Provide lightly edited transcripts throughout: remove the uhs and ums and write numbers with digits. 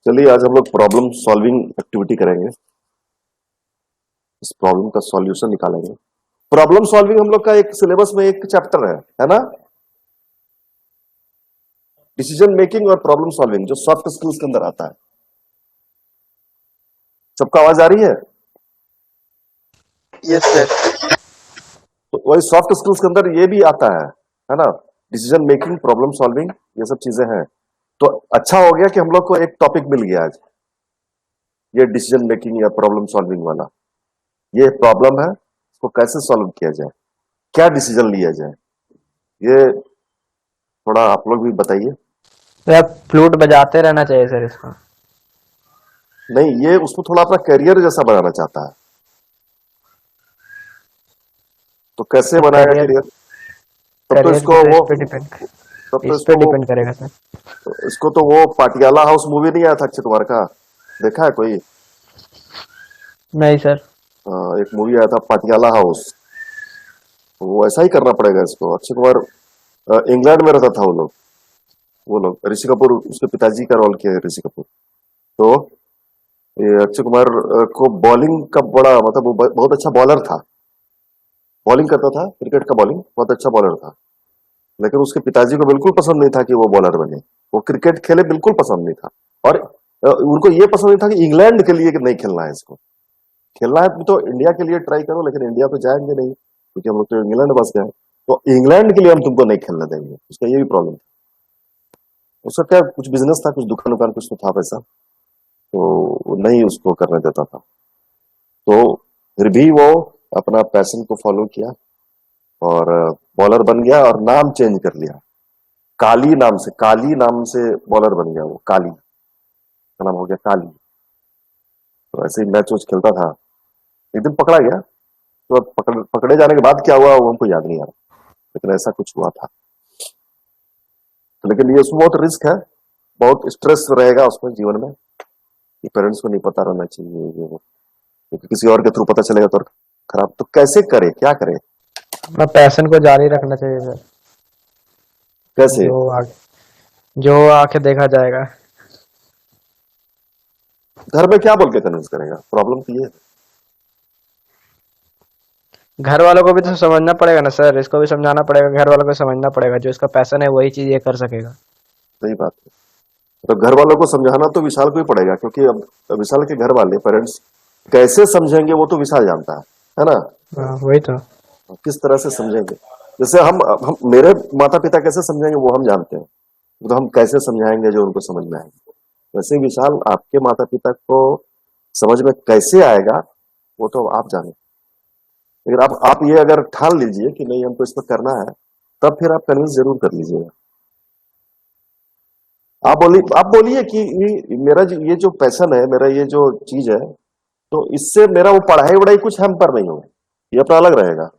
चलिए आज हम लोग प्रॉब्लम सॉल्विंग एक्टिविटी करेंगे। इस प्रॉब्लम का सॉल्यूशन निकालेंगे। प्रॉब्लम सॉल्विंग हम लोग का एक सिलेबस में एक चैप्टर है ना। डिसीजन मेकिंग और प्रॉब्लम सॉल्विंग जो सॉफ्ट स्किल्स के अंदर आता है। सबका आवाज आ रही है? Yes yes sir. सर। तो वही सॉफ्ट स्किल्स के अंदर ये भी आता है ना। डिसीजन मेकिंग, प्रॉब्लम सॉल्विंग, ये सब चीजें हैं। तो अच्छा हो गया कि हम लोग को एक टॉपिक मिल गया आज, ये डिसीजन मेकिंग या प्रॉब्लम सॉल्विंग वाला। ये प्रॉब्लम है, इसको कैसे सॉल्व किया जाए, क्या डिसीजन लिया जाए, ये थोड़ा आप लोग भी बताइए। तो आप फ्लूट बजाते रहना चाहिए सर इसको। नहीं, ये उसको थोड़ा अपना करियर जैसा बनाना चाहता है। तो कैसे तो बनाएगा करियर करियर? तब तो करियर इसको भी तो वो तब तो इस पे इसको वो डिपेंड करेगा सर। इसको तो वो पाटियाला हाउस मूवी नहीं आया था अक्षय कुमार का, देखा है कोई? नहीं सर। एक मूवी आया था पाटियाला हाउस। तो वो ऐसा ही करना पड़ेगा इसको। अक्षय कुमार इंग्लैंड में रहता था। वो लोग ऋषि कपूर उसके पिताजी का रोल किया है, ऋषि कपूर। तो ये अक्षय कुमार को बॉलिंग का बड़ा मतलब वो बहुत अच्छा बॉलर था। बॉलिंग करता था, क्रिकेट का बॉलिंग बहुत अच्छा बॉलर था। लेकिन उसके पिताजी को बिल्कुल पसंद नहीं था कि वो बॉलर बने। वो क्रिकेट खेले बिल्कुल पसंद नहीं था। और उनको ये पसंद नहीं था कि इंग्लैंड के लिए कि नहीं खेलना है इसको। खेलना है तो इंडिया के लिए ट्राई करो, लेकिन इंडिया तो जाएंगे नहीं क्योंकि हम लोग तो इंग्लैंड बस गए। तो इंग्लैंड के लिए हम तुमको नहीं खेलने देंगे, उसका ये भी प्रॉब्लम था। उसका क्या कुछ बिजनेस था, कुछ दुकान उकान कुछ तो था पैसा, तो वो नहीं उसको करने देता था। तो फिर भी वो अपना पैशन को फॉलो किया और बॉलर बन गया और नाम चेंज कर लिया। काली नाम से बॉलर बन गया। वो काली का नाम हो गया काली। तो ऐसे ही मैच वैच खेलता था। एक दिन पकड़ा गया। तो अब पकड़े जाने के बाद क्या हुआ वो हमको याद नहीं आ रहा, लेकिन ऐसा कुछ हुआ था। तो लेकिन ये उसमें बहुत रिस्क है, बहुत स्ट्रेस रहेगा उसमें जीवन में, कि पेरेंट्स को नहीं पता रहना चाहिए ये वो, क्योंकि किसी और के थ्रू पता चलेगा तो और खराब। तो कैसे करे, क्या करे, अपना पैशन को जारी रखना चाहिए सर। कैसे? जो आके देखा जाएगा। घर में क्या बोल के कन्विंस करेगा? प्रॉब्लम तो ये है। घर वालों को भी तो समझना पड़ेगा ना सर, इसको भी समझाना पड़ेगा, घर वालों को समझना पड़ेगा। जो इसका पैशन है वही चीज ये कर सकेगा। सही बात है। तो घर वालों को समझाना तो विशाल को ही पड़ेगा, क्योंकि अब विशाल के घर वाले पेरेंट्स कैसे समझेंगे वो तो विशाल जानता है ना। हाँ वही तो। किस तरह से समझेंगे? जैसे हम मेरे माता पिता कैसे समझेंगे वो हम जानते हैं, तो हम कैसे समझाएंगे जो उनको समझ में आएंगे। वैसे विशाल आपके माता पिता को समझ में कैसे आएगा वो तो आप जाने। लेकिन आप ये अगर ठान लीजिए कि नहीं हमको इसमें करना है, तब फिर आप कन्विंस जरूर कर लीजिएगा। आप बोलिए कि ये जो पैशन है, मेरा ये जो चीज है, तो इससे मेरा वो पढ़ाई वढ़ाई कुछ हैम्पर नहीं होगा, ये अपना अलग रहेगा।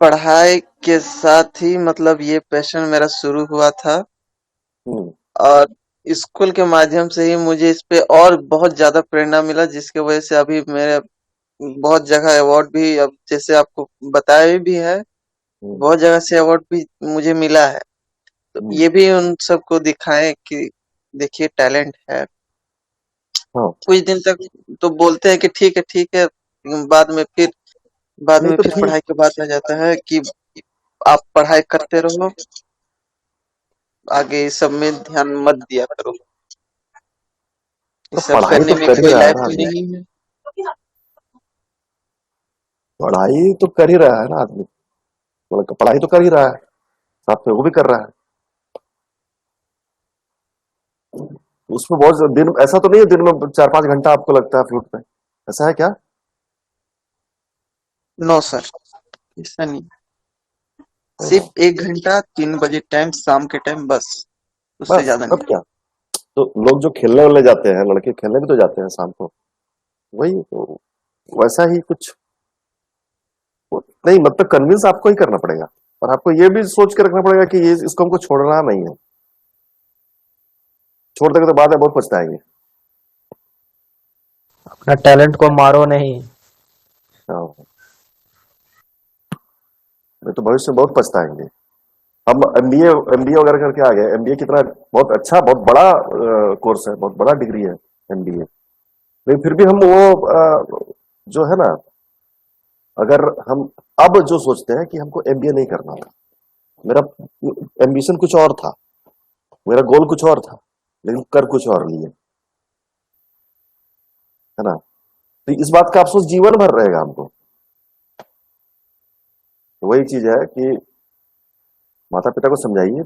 पढ़ाई के साथ ही मतलब ये पैशन मेरा शुरू हुआ था हम्म। और स्कूल के माध्यम से ही मुझे इस पे और बहुत ज्यादा प्रेरणा मिला, जिसके वजह से अभी मेरे बहुत जगह अवार्ड भी, अब जैसे आपको बताया भी है, हम्म। बहुत जगह से अवार्ड भी मुझे मिला है। तो हम्म। ये भी उन सबको दिखाएं कि देखिए टैलेंट है। हाँ। कुछ दिन तक तो बोलते हैं कि ठीक है, बाद में फिर बाद नहीं में तो फिर ठीक। पढ़ाई के बाद आ जाता है कि आप पढ़ाई करते रहो, आगे इस सब में ध्यान मत दिया करो, ये तो सब पढ़ाई करने तो में कर ही कोई रहा है लाइफ ना ही आदमी। नहीं है। पढ़ाई तो कर ही रहा है ना आदमी। मतलब पढ़ाई तो कर ही रहा है, साथ में वो भी कर रहा है। उसमें बहुत दिन ऐसा तो नहीं है दिन में 4-5 घंटा आपको लगता है फ्लूट पे, ऐसा है क्या? नो सर, ऐसा नहीं। ओहो। सिर्फ 1 घंटा 3 बजे टाइम, शाम के टाइम, बस उससे बस ज्यादा तब नहीं। क्या? तो लोग जो खेलने वाले जाते हैं, लड़के खेलने भी तो जाते हैं शाम को, वही तो वैसा ही कुछ। नहीं मतलब कन्विंस आपको ही करना पड़ेगा, और आपको ये भी सोच के रखना पड़ेगा कि ये इसको हमको छोड़ना नहीं है। छोड़ देंगे तो बाद में बहुत पछताएंगे। अपना टैलेंट को मारो नहीं। हाँ, नहीं तो भविष्य में बहुत पछताएंगे। हम एमबीए एमबीए वगैरह करके आ गए। एमबीए कितना बहुत अच्छा, बहुत बड़ा कोर्स है, बहुत बड़ा डिग्री है एमबीए। लेकिन फिर भी हम वो जो है ना, अगर हम अब जो सोचते हैं कि हमको एमबीए नहीं करना था, मेरा एम्बिशन कुछ और था, मेरा गोल कुछ और था, लेकिन कर कुछ और लिए, है ना। तो इस बात का अफसोस जीवन भर रहेगा हमको। तो वही चीज है कि माता पिता को समझाइए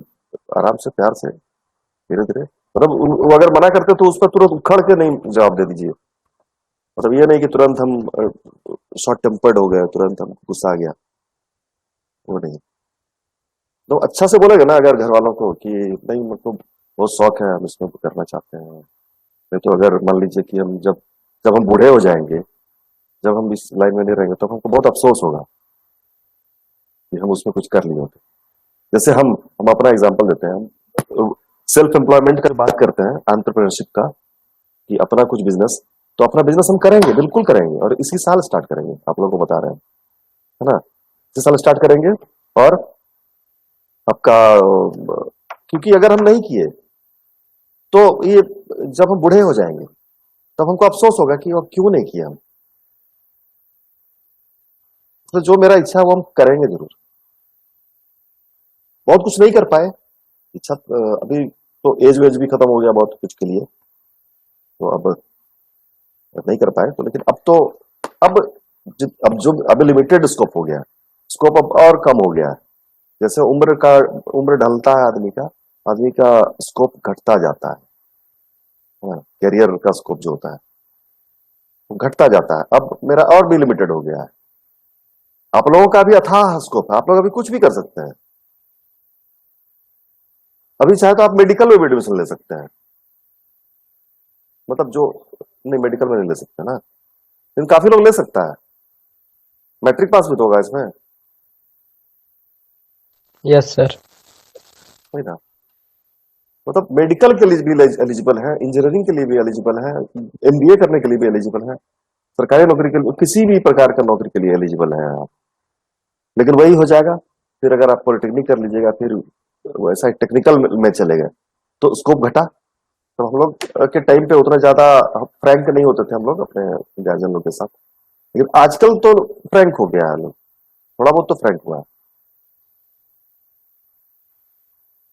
आराम से, प्यार से, धीरे धीरे। मतलब वो अगर मना करते तो उस पर तुरंत उखड़ के नहीं जवाब दे दीजिए। मतलब ये नहीं कि तुरंत हम शॉर्ट टेम्पर्ड हो गए, तुरंत हम गुस्सा आ गया, वो नहीं। तो अच्छा से बोलेगा ना अगर घर वालों को कि नहीं मतलब बहुत शौक है, हम इसमें करना चाहते हैं। नहीं तो अगर मान लीजिए कि हम जब जब हम बूढ़े हो जाएंगे, जब हम इस लाइन में नहीं रहेंगे, तो हमको बहुत अफसोस होगा कि हम उसमें कुछ कर लिए होते। जैसे हम अपना एग्जांपल देते हैं, हम सेल्फ एम्प्लॉयमेंट की बात करते हैं, एंटरप्रेन्योरशिप का, कि अपना कुछ बिजनेस। तो अपना बिजनेस हम करेंगे, बिल्कुल करेंगे, और इसी साल स्टार्ट करेंगे, आप लोगों को बता रहे हैं, है ना। इसी साल स्टार्ट करेंगे। और आपका क्योंकि अगर हम नहीं किए तो ये जब हम बूढ़े हो जाएंगे तब हमको अफसोस होगा कि वो क्यों नहीं किया हम। तो जो मेरा इच्छा है वो हम करेंगे जरूर। बहुत कुछ नहीं कर पाए, इच्छा अभी तो एज वेज भी खत्म हो गया बहुत कुछ के लिए, तो अब नहीं कर पाए। तो लेकिन अब तो अब अब जो अब लिमिटेड स्कोप हो गया, स्कोप अब और कम हो गया है। जैसे उम्र ढलता है आदमी का स्कोप घटता जाता है। कैरियर का स्कोप जो होता है वो घटता जाता है। अब मेरा और भी लिमिटेड हो गया है। आप लोगों का भी अथाह स्कोप है, आप लोग अभी कुछ भी कर सकते हैं। अभी चाहे तो आप मेडिकल में भी एडमिशन ले सकते हैं, मतलब जो नहीं, मेडिकल में नहीं ले सकते ना, लेकिन काफी लोग ले सकता है। मैट्रिक पास भी तो होगा इसमें, यस सर। वही ना। मतलब मेडिकल के लिए भी एलिजिबल है, इंजीनियरिंग के लिए भी एलिजिबल है, एमबीए करने के लिए भी एलिजिबल है, सरकारी नौकरी के लिए, किसी भी प्रकार का नौकरी के लिए एलिजिबल है आप। लेकिन वही हो जाएगा फिर अगर आप पॉलिटेक्निक कर लीजिएगा, फिर वैसा टेक्निकल में चले गए तो स्कोप घटा। तो हम लोग के टाइम पे उतना ज्यादा फ्रैंक नहीं होते थे हम लोग अपने गार्जियन लोग के साथ, लेकिन आजकल तो फ्रैंक हो गया है लोग, थोड़ा बहुत तो फ्रैंक हुआ है।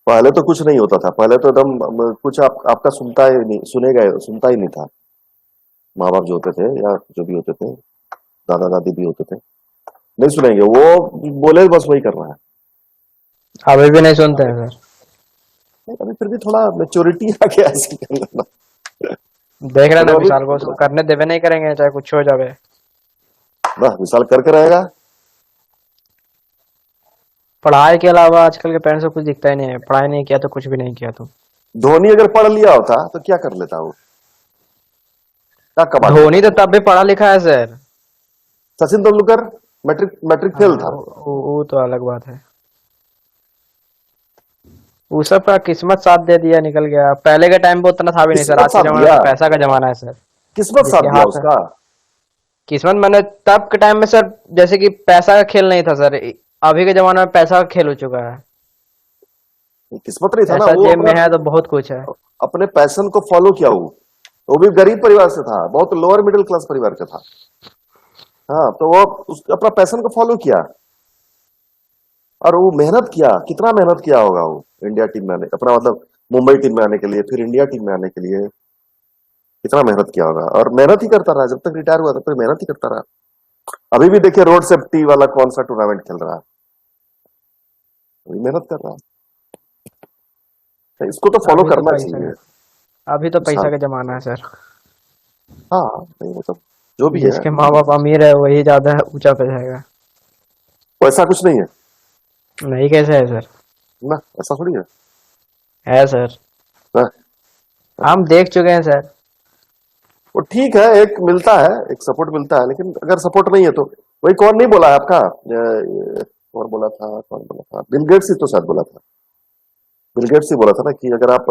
पहले तो कुछ नहीं होता था, पहले तो एकदम कुछ आपका सुनता ही नहीं था। माँ बाप जो होते थे या जो भी होते थे, दादा दादी भी होते थे, नहीं सुनेंगे, वो बोले बस वही करना है। अभी भी नहीं सुनते हैं सर। अभी फिर भी थोड़ा मेच्योरिटी आ गया ऐसे करना। देख रहे हैं ना मतलब अभी विशाल को, उसको करने देवे नहीं करेंगे चाहे कुछ हो जावे। ना विशाल करके रहेगा। पढ़ाई के अलावा आजकल के पेरेंट्स को कुछ दिखता ही नहीं है, पढ़ाई नहीं किया तो कुछ भी नहीं किया तो। धोनी अगर पढ़ लिया होता तो क्या कर लेता वो, क्या कमा धोनी लेता। तो तब भी पढ़ा लिखा है sir. Sachin Tendulkar matric fail हाँ, था। वो तो अलग बात है। वो सब का किस्मत साथ दे दिया, निकल गया। पहले के टाइम पे उतना था भी नहीं सर, किस्मत आज के साथ जमाने दिया, में तो पैसा का जमाना है सर। किस्मत जिसके साथ दिया हाथ है उसका। किस्मत, मैंने तब के टाइम में सर जैसे कि पैसा का खेल नहीं था सर, अभी के जमाने में पैसा का खेल हो चुका है। किस्मत नहीं था ना, पैसा वो जेब अपना में है तो बहुत कुछ है। अपने पैशन को फॉलो किया। वो भी गरीब परिवार से था, बहुत लोअर मिडिल क्लास परिवार का था। हाँ, तो वो अपना पैशन को फॉलो किया, और वो मेहनत किया, कितना मेहनत किया होगा वो इंडिया टीम में आने, अपना मतलब मुंबई टीम में आने के लिए, फिर इंडिया टीम में आने के लिए कितना मेहनत किया होगा। और मेहनत ही करता रहा, जब तक रिटायर हुआ तब तक मेहनत ही करता रहा। अभी भी देखिए रोड सेफ्टी वाला कौन सा टूर्नामेंट खेल रहा है, अभी मेहनत कर रहा है। इसको तो फॉलो अभी तो करना पैसा चाहिए। अभी तो पैसा विशाल, का जमाना है सर। हाँ नहीं मतलब जो भी है, जिसके माँ बाप अमीर है वही ज्यादा ऊंचा पे जाएगा। वैसा कुछ नहीं है नहीं, कैसे है सर? ना, ऐसा थोड़ी है है सर, ना। हम देख चुके हैं सर। वो ठीक है, एक मिलता है, एक सपोर्ट मिलता है, लेकिन अगर सपोर्ट नहीं है तो वही, कौन नहीं बोला है आपका, कौन बोला था, बिल गेट्स ही तो शायद बोला था। बिल गेट्स ही बोला था ना कि अगर आप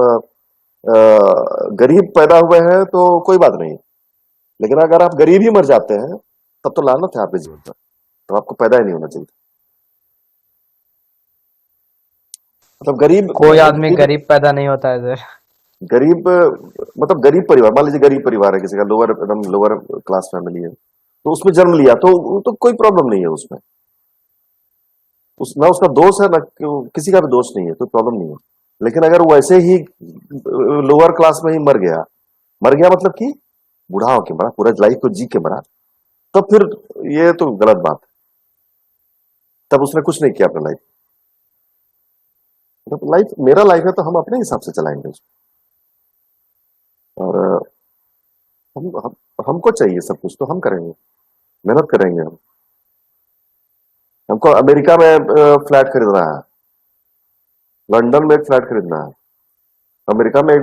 गरीब पैदा हुए हैं तो कोई बात नहीं, लेकिन अगर आप गरीब ही मर जाते हैं तब तो लानत है आपके जीवन पर, तो आपको पैदा ही नहीं होना चाहिए। मतलब गरीब कोई आदमी गरीब गरीब पैदा नहीं होता है सर। गरीब मतलब गरीब परिवार, मान लीजिए गरीब परिवार है किसी का, लोअर एकदम लोअर क्लास फैमिली है, तो उसमें जन्म लिया तो कोई प्रॉब्लम नहीं है उसमें। ना उसका दोष है ना किसी का भी दोष नहीं है, कोई प्रॉब्लम नहीं है। लेकिन अगर वैसे ही लोअर क्लास में ही मर गया मतलब कि बूढ़ा होके मरा, पूरा लाइफ को जी के मरा, तो फिर ये तो गलत बात है। तब उसने कुछ नहीं किया अपने लाइफ। मतलब लाइफ मेरा लाइफ है तो हम अपने हिसाब से चलाएंगे उसको। और हमको चाहिए सब कुछ तो हम करेंगे, मेहनत करेंगे हम। हमको अमेरिका में फ्लैट खरीदना है, लंदन में एक फ्लैट खरीदना है, अमेरिका में एक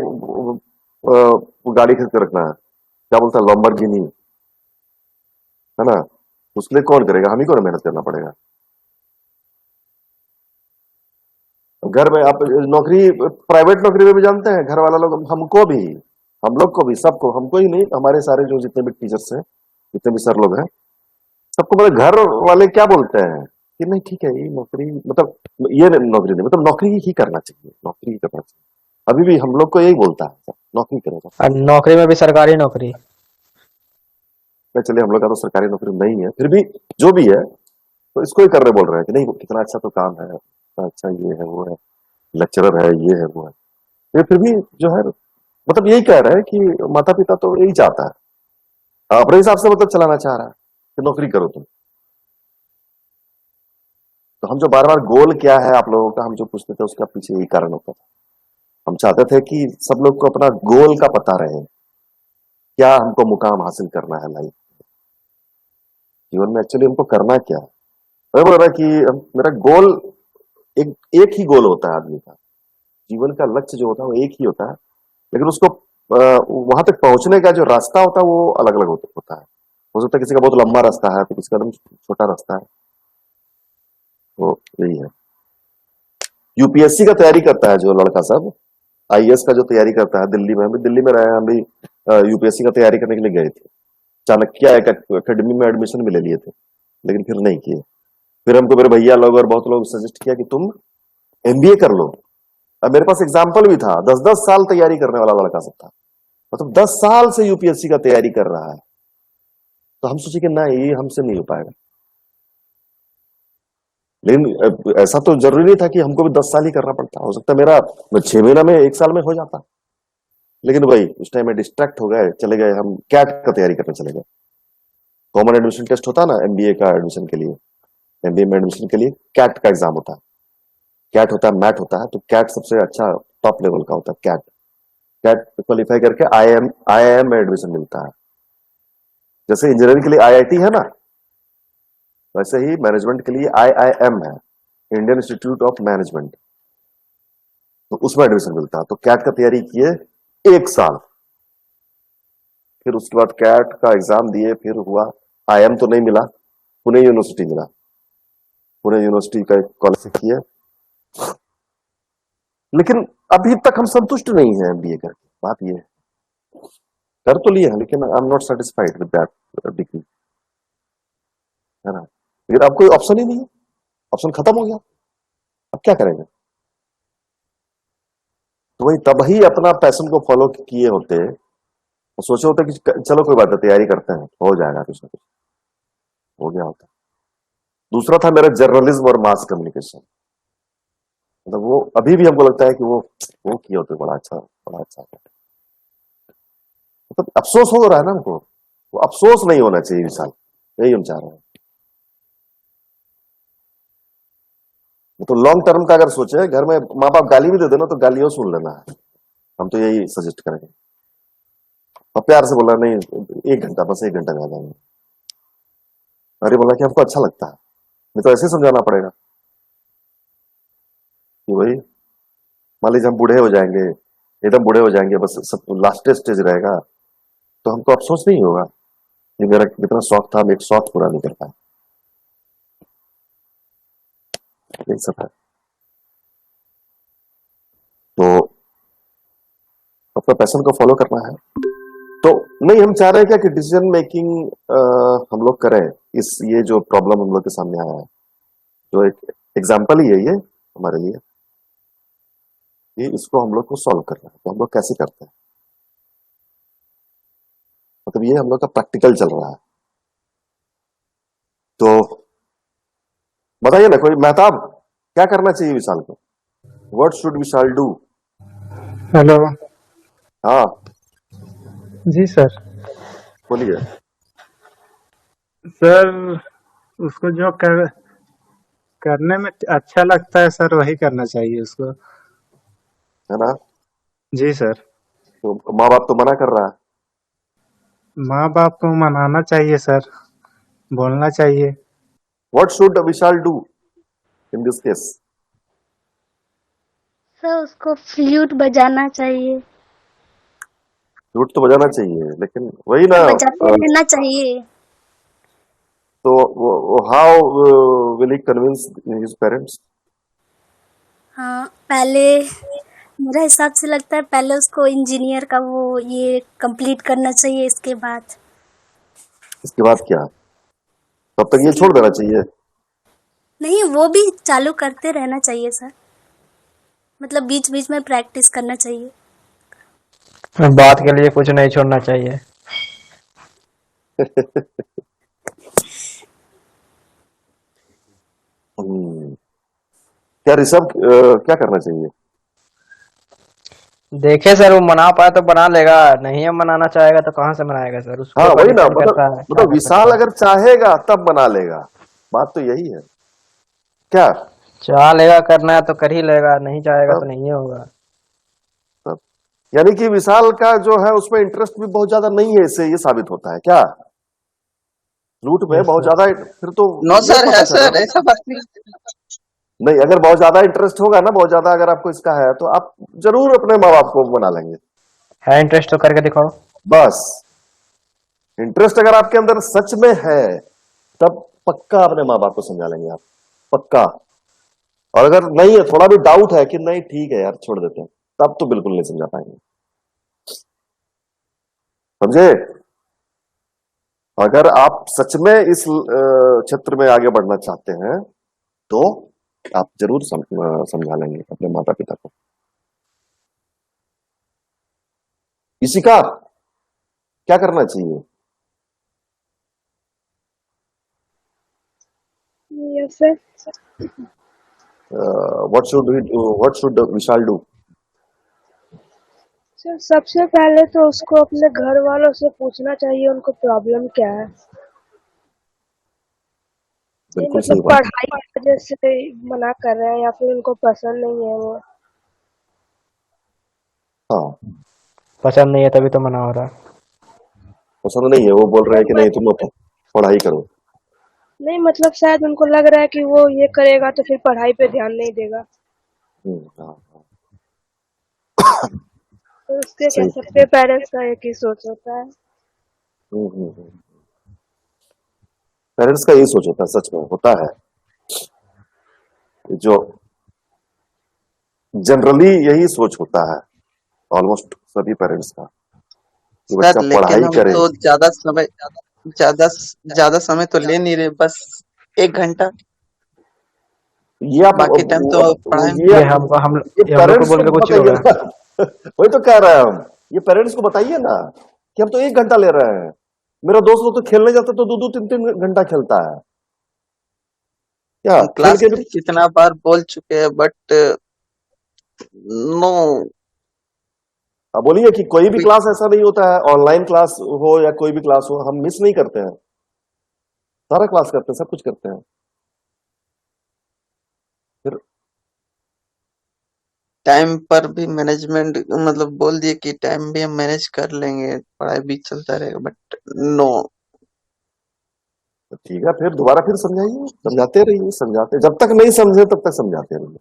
गाड़ी खरीद के रखना है, क्या बोलता है लॉम्बोर्गिनी, है ना। उसके लिए कौन करेगा? हम ही को मेहनत करना पड़ेगा। घर में आप नौकरी, प्राइवेट नौकरी में भी जानते हैं घर वाला लोग हमको भी, हम लोग को भी, सबको, हमको ही नहीं, हमारे सारे जो जितने भी टीचर्स हैं, जितने भी सर लोग हैं, सबको मतलब घर वाले क्या बोलते हैं कि नहीं ठीक है ये नौकरी, मतलब ये नौकरी नहीं, मतलब नौकरी ही करना चाहिए, नौकरी ही करना चाहिए। अभी भी हम लोग को यही बोलता है नौकरी करेगा। और नौकरी में भी सरकारी नौकरी। चलिए हम लोग का तो सरकारी नौकरी नहीं है, फिर भी जो भी है तो इसको ही करने बोल रहे हैं कि नहीं कितना अच्छा तो काम है, कितना अच्छा ये है वो है, लेक्चरर है ये है वो है। ये फिर भी जो है मतलब यही कह रहा है कि माता पिता तो यही चाहता है, अपने हिसाब से मतलब चलाना चाह रहा है कि नौकरी करो तुम। तो हम जो बार बार गोल क्या है आप लोगों का हम जो पूछते थे उसका पीछे यही कारण होता था। हम चाहते थे कि सब लोग को अपना गोल का पता रहे, क्या हमको मुकाम हासिल करना है लाइफ जीवन में, एक्चुअली हमको करना क्या है। मैं बोल रहा कि मेरा गोल एक ही गोल होता है आदमी का, जीवन का लक्ष्य जो होता है वो एक ही होता है, लेकिन उसको वहां तक पहुंचने का जो रास्ता होता है वो अलग अलग होता है। हो सकता है किसी का बहुत लंबा रास्ता है तो किसी का एकदम छोटा रास्ता है। तो यही है। यूपीएससी का तैयारी करता है जो लड़का सब, आईएएस का जो तैयारी करता है, दिल्ली में, हम भी दिल्ली में रहे, हम भी यूपीएससी का तैयारी करने के लिए गए थे। चाणक्य एकेडमी में एडमिशन भी ले लिए थे, लेकिन फिर नहीं किए। फिर हमको मेरे भैया लोग और बहुत लोग सजेस्ट किया कि तुम एमबीए कर लो। अब मेरे पास एग्जाम्पल भी था, 10-10 साल तैयारी करने वाला लड़का सब था, मतलब 10 साल से यूपीएससी का तैयारी कर रहा है। तो हम सोचे कि नहीं ये हमसे नहीं हो पाएगा। लेकिन ऐसा तो जरूरी नहीं था कि हमको भी 10 साल ही करना पड़ता, हो सकता है मेरा 6 महीना में 1 साल में हो जाता। लेकिन भाई उस टाइम में डिस्ट्रैक्ट हो गए, चले गए हम कैट का तैयारी करने चले गए। कॉमन एडमिशन टेस्ट होता है ना एमबीए का एडमिशन के लिए, एमबीए में एडमिशन के लिए कैट का एग्जाम होता है। कैट होता है, मैट होता है, तो कैट सबसे अच्छा टॉप लेवल का होता है। कैट कैट क्वालिफाई करके आईआईएम में एडमिशन मिलता है। जैसे इंजीनियरिंग के लिए आईआईटी है ना, वैसे ही मैनेजमेंट के लिए आईआईएम है, इंडियन इंस्टीट्यूट ऑफ मैनेजमेंट, तो उसमें एडमिशन मिलता है। तो कैट का तैयारी किए 1 साल, फिर उसके बाद कैट का एग्जाम दिए, फिर हुआ आईएम तो नहीं मिला, पुणे यूनिवर्सिटी मिला, पुणे यूनिवर्सिटी का कॉलेज से किए। लेकिन अभी तक हम संतुष्ट नहीं है एमबीए करके, बात ये है। कर तो लिए हैं लेकिन I am not satisfied with that degree, है ना। लेकिन अब कोई ऑप्शन ही नहीं है, ऑप्शन खत्म हो गया, अब क्या करेंगे। तो वही तब ही अपना पैशन को फॉलो किए होते, तो सोचे होते कि चलो कोई बात नहीं तैयारी करते हैं, हो जाएगा कुछ ना कुछ, हो गया होता। दूसरा था मेरा जर्नलिज्म और मास कम्युनिकेशन, मतलब वो अभी भी हमको लगता है कि वो किए होते बड़ा अच्छा, बड़ा अच्छा। मतलब अफसोस हो रहा है ना हमको, वो अफसोस नहीं होना चाहिए विशाल, यही हम चाह रहे हैं। तो लॉन्ग टर्म का अगर सोचे, घर में माँ बाप गाली भी दे देना तो गालियों सुन लेना है, हम तो यही सजेस्ट करेंगे। और प्यार से बोला नहीं 1 घंटा, बस 1 घंटा ज्यादा नहीं। अरे बोला कि हमको अच्छा लगता है, नहीं तो ऐसे समझाना पड़ेगा कि भाई मान लीजिए हम बूढ़े हो जाएंगे, एकदम बूढ़े हो जाएंगे, बस सब लास्ट स्टेज रहेगा, तो हमको अफसोस नहीं होगा कि मेरा कितना शौक था, हम एक शौक पूरा नहीं कर पाए। यही सब है। तो अपना पैशन को फॉलो करना है। तो नहीं हम चाह रहे हैं क्या कि डिसीजन मेकिंग हम लोग करें, इस ये जो प्रॉब्लम हम लोग के सामने आया है, जो एक एग्जाम्पल ही है ये हमारे लिए, ये इसको हम लोग को सॉल्व करना है, तो हम लोग कैसे करते हैं, मतलब ये हम लोग का प्रैक्टिकल चल रहा है। तो बताइए ना कोई, मेहताब क्या करना चाहिए विशाल को, what should Vishal do? Hello. हाँ जी सर। बोलिए। सर उसको जो करने में अच्छा लगता है सर वही करना चाहिए उसको। है ना? जी सर। तो माँ बाप तो मना कर रहा है। माँ बाप को मनाना चाहिए सर, बोलना चाहिए। What should Vishal do in this case? Sir उसको फ्लूट बजाना चाहिए, फ्लूट तो बजाना चाहिए, लेकिन वही ना, बजाते रहना चाहिए। तो how will he convince his parents? हाँ, पहले मेरा हिसाब से लगता है पहले उसको इंजीनियर का वो ये कंप्लीट करना चाहिए, इसके बाद इसके बाद क्या, तब तक ये इसके छोड़ देना चाहिए? नहीं, वो भी चालू करते रहना चाहिए सर, मतलब बीच बीच में प्रैक्टिस करना चाहिए। बात के लिए कुछ नहीं छोड़ना चाहिए। हम्म, क्या ऋषभ क्या करना चाहिए? देखे सर, वो मना पाए तो बना लेगा, नहीं हम मनाना चाहेगा तो कहाँ से मनाएगा सर, उसके हाँ ऊपर वही ना, डिपेंड करता है क्या कर विशाल सकता है। अगर चाहेगा तब बना लेगा, बात तो यही है क्या? चाह लेगा करना है तो कर ही लेगा, नहीं चाहेगा तो तब नहीं होगा। तब यानी कि विशाल का जो है उसमें इंटरेस्ट भी बहुत ज्यादा नहीं है, इससे ये साबित होता है क्या, लूट में यस बहुत सर। ज्यादा, फिर तो नो ये सर, पता है चला सर, ना। ऐसा बात नहीं। नहीं, अगर बहुत ज्यादा इंटरेस्ट होगा ना, बहुत ज्यादा अगर आपको इसका है, तो आप जरूर अपने माँ बाप को बना लेंगे। है इंटरेस्ट तो करके दिखाओ। बस, इंटरेस्ट अगर आपके अंदर सच में है, तब पक्का अपने माँ बाप को समझा लेंगे आप, पक्का। और अगर नहीं है, थोड़ा भी डाउट है कि नहीं ठीक है यार छोड़ देते हैं, तब तो बिल्कुल नहीं समझा पाएंगे, समझे? अगर आप सच में इस क्षेत्र में आगे बढ़ना चाहते हैं, तो आप जरूर समझा लेंगे अपने माता पिता को। इसी का क्या करना चाहिए? Yes sir. What should Vishal do? Sir सबसे पहले तो उसको अपने घर वालों से पूछना चाहिए उनको प्रॉब्लम क्या है। नहीं बिल्कुल मतलब सही बात। पढ़ाई की वजह से मना कर रहे हैं या फिर उनको पसंद नहीं है वो। हाँ, पसंद नहीं है तभी तो मना हो रहा है। पसंद नहीं है, वो बोल रहे हैं कि नहीं तुम पढ़ाई करो। नहीं मतलब शायद उनको लग रहा है कि वो ये करेगा तो फिर पढ़ाई पे ध्यान नहीं देगा। हाँ, हाँ, तो उसके क्या, सही। सबके पेरेंट्स का एक ही सोच होता है। पेरेंट्स का यही सोच होता है, सच में होता है, जो जनरली यही सोच होता है ऑलमोस्ट सभी पेरेंट्स का, कि सर बच्चा लेकिन पढ़ाई हम करे। तो ज्यादा ज्यादा समय तो ले नहीं रहे, बस 1 घंटा। ये आप बाकी टाइम तो पढ़ाई में। ये आप हमको हम ये ये हम लोग को पेरेंट्स बोल को के कुछ ही बताइए होगा। ना। वही तो कह रहे हैं हम, ये पेरेंट्स को बताइए ना कि हम तो 1 घंटा ले रहे हैं, मेरा दोस्त लोग तो खेलने जाता तो 2-2 3-3 घंटा खेलता है, क्या हम खेल क्लास के में भी? कितना बार बोल चुके हैं, बट नो। आप बोलिए कि कोई भी क्लास ऐसा नहीं होता है, ऑनलाइन क्लास हो या कोई भी क्लास हो, हम मिस नहीं करते हैं, सारा क्लास करते हैं, सब कुछ करते हैं। फिर टाइम पर भी मैनेजमेंट, मतलब बोल दिए कि टाइम भी हम मैनेज कर लेंगे, पढ़ाई भी चलता रहेगा, बट नो। ठीक है, फिर दोबारा फिर समझाइए, समझाते रहिए, समझाते, जब तक नहीं समझे तब तक समझाते रहिए।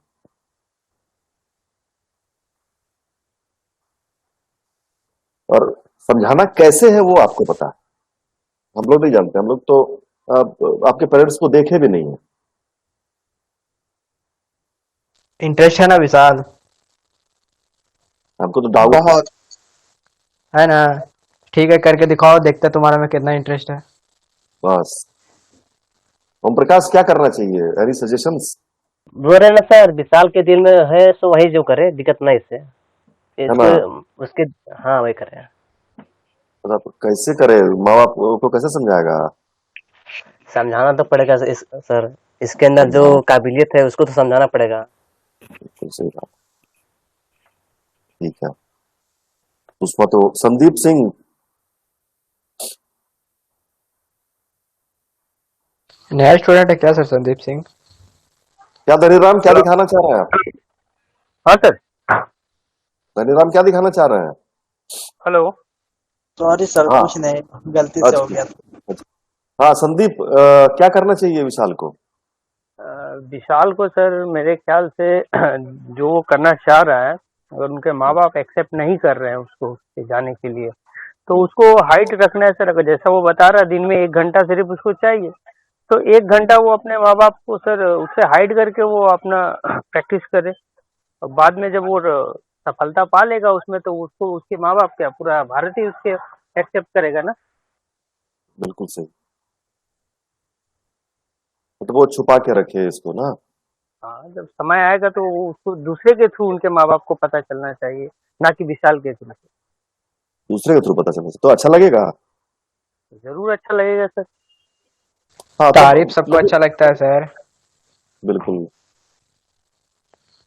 और समझाना कैसे है वो आपको पता है, हम लोग नहीं जानते, हम लोग तो आपके पेरेंट्स को देखे भी नहीं है। इंटरेस्ट है ना विशाल, हमको तो डाउट है। बहुत। है ना? ठीक है, करके दिखाओ, देखते हैं तुम्हारे में कितना इंटरेस्ट है। बस, ओम प्रकाश क्या करना चाहिए, एनी सजेशंस? बोल रहे ना सर, विशाल के दिल में है सो वही जो करे, दिक्कत नहीं इससे। है ना? इसके उसके हाँ वही करे। मतलब कैसे करे, माँ बाप को कैसे समझाएगा? समझाना तो पड़ेगा सर, इसके अंदर जो समझाना काबिलियत है उसको तो समझाना पड़ेगा। बिल्कुल सही बात। ठीक है, उसमें तो संदीप सिंह। नया स्टूडेंट है क्या सर संदीप सिंह? क्या धनीराम क्या दिखाना चाह रहे हैं आप? हाँ सर। धनीराम क्या दिखाना चाह रहे हैं? हेलो। सॉरी सर, हाँ कुछ नहीं, गलती से हो अच्छा गया। अच्छा। हाँ संदीप, क्या करना चाहिए विशाल को? विशाल को सर मेरे ख्याल से जो वो करना चाह रहा है, अगर उनके माँ बाप एक्सेप्ट नहीं कर रहे हैं उसको उसके जाने के लिए, तो उसको हाइट रखना है सर। अगर जैसा वो बता रहा है दिन में 1 घंटा सिर्फ उसको चाहिए, तो 1 घंटा वो अपने माँ बाप को सर उससे हाइट करके वो अपना प्रैक्टिस करे। और बाद में जब वो सफलता पा लेगा उसमें, तो उसको उसके माँ बाप क्या पूरा भारत ही उसके एक्सेप्ट करेगा ना। बिल्कुल सही। तो वो छुपा के रखे इसको ना। हाँ, जब समय आएगा तो वो उसको दूसरे के थ्रू उनके माँ बाप को पता चलना चाहिए, ना कि विशाल के थ्रू। दूसरे के थ्रू पता चलने से तो अच्छा लगेगा। जरूर अच्छा लगेगा सर। हाँ तारीफ तब सबको लेकिन अच्छा लगता है सर, बिल्कुल,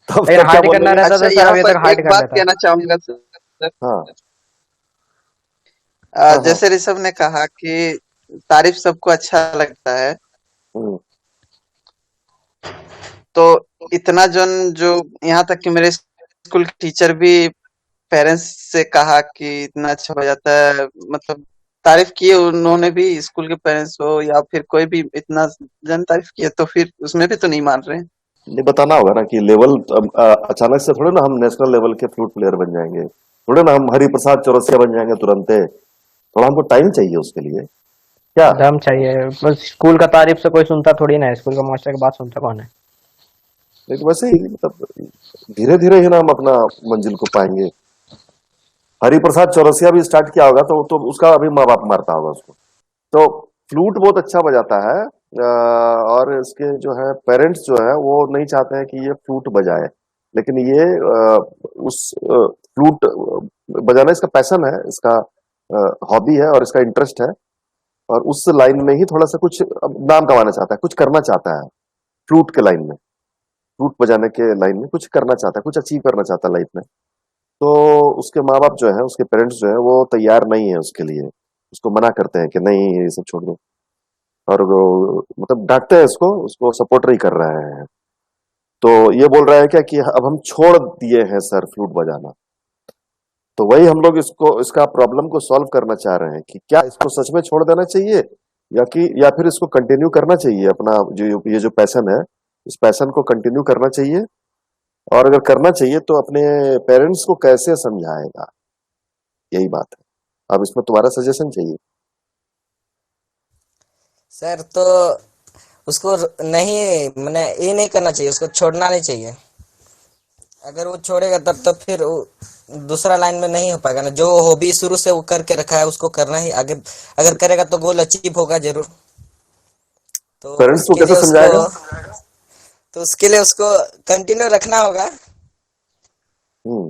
तब लेकिन तक क्या हाइड करना बोलेंगे? रहता अच्छा, तो सर यहाँ अभी पर तक हाइड एक कर बात लेता। कहना चाहूंगा सर। हाँ हाँ हाँ। जैसे ऋषभ ने कहा कि तारीफ सबको अच्छा लगता है, हम्म, तो इतना जो यहाँ तक कि मेरे स्कूल टीचर भी पेरेंट्स से कहा कि इतना अच्छा हो जाता है, मतलब तारीफ किए उन्होंने भी, स्कूल के पेरेंट्स हो या फिर कोई भी, इतना जन तारीफ किए, तो फिर उसमें भी तो नहीं मान रहे हैं। नहीं बताना होगा ना कि लेवल अचानक से थोड़े ना हम नेशनल लेवल के फ्लूट प्लेयर बन जाएंगे, थोड़े ना हम हरिप्रसाद चौरसिया बन जाएंगे तुरंते। थोड़ा हमको टाइम चाहिए उसके लिए। क्या? दम चाहिए, बस स्कूल का तारीफ से कोई सुनता थोड़ी ना है, स्कूल का मास्टर की बात सुनता कौन है? लेकिन वैसे ही मतलब धीरे धीरे ही ना हम अपना मंजिल को पाएंगे। हरिप्रसाद चौरसिया भी स्टार्ट किया होगा तो उसका अभी माँ बाप मारता होगा उसको। तो फ्लूट बहुत अच्छा बजाता है, और इसके जो है पेरेंट्स जो है वो नहीं चाहते हैं कि ये फ्लूट बजाए, लेकिन ये उस फ्लूट बजाना इसका पैशन है, इसका हॉबी है और इसका इंटरेस्ट है, और उस लाइन में ही थोड़ा सा कुछ नाम कमाना चाहता है, कुछ करना चाहता है। फ्लूट के लाइन में, फ्लूट बजाने के लाइन में कुछ करना चाहता है, कुछ अचीव करना चाहता है लाइफ में। तो उसके माँ बाप जो है, उसके पेरेंट्स जो है वो तैयार नहीं है उसके लिए, उसको मना करते हैं कि नहीं ये सब छोड़ दो, और वो मतलब डांटते हैं इसको, उसको सपोर्ट नहीं कर रहे हैं। तो ये बोल रहा है क्या कि अब हम छोड़ दिए हैं सर फ्लूट बजाना। तो वही हम लोग इसको, इसका प्रॉब्लम को सॉल्व करना चाह रहे हैं कि क्या इसको सच में छोड़ देना चाहिए, या फिर इसको कंटिन्यू करना चाहिए, अपना जो ये जो पैशन है, इस पैशन को कंटिन्यू करना चाहिए। और अगर करना चाहिए तो अपने पेरेंट्स को कैसे समझाएगा, यही बात है। अब इसमें तुम्हारा सजेशन चाहिए। सर तो उसको नहीं, मैंने ये नहीं करना चाहिए, उसको छोड़ना नहीं चाहिए। अगर वो छोड़ेगा तब तो फिर वो दूसरा लाइन में नहीं हो पाएगा ना। जो हॉबी शुरू से वो करके रखा है उसको करना ही, आगे अगर करेगा तो गोल अचीव होगा जरूर। तो पेरेंट्स को उसके लिए कैसे उसको समझाएगा? तो उसके लिए उसको कंटिन्यू रखना होगा। हम्म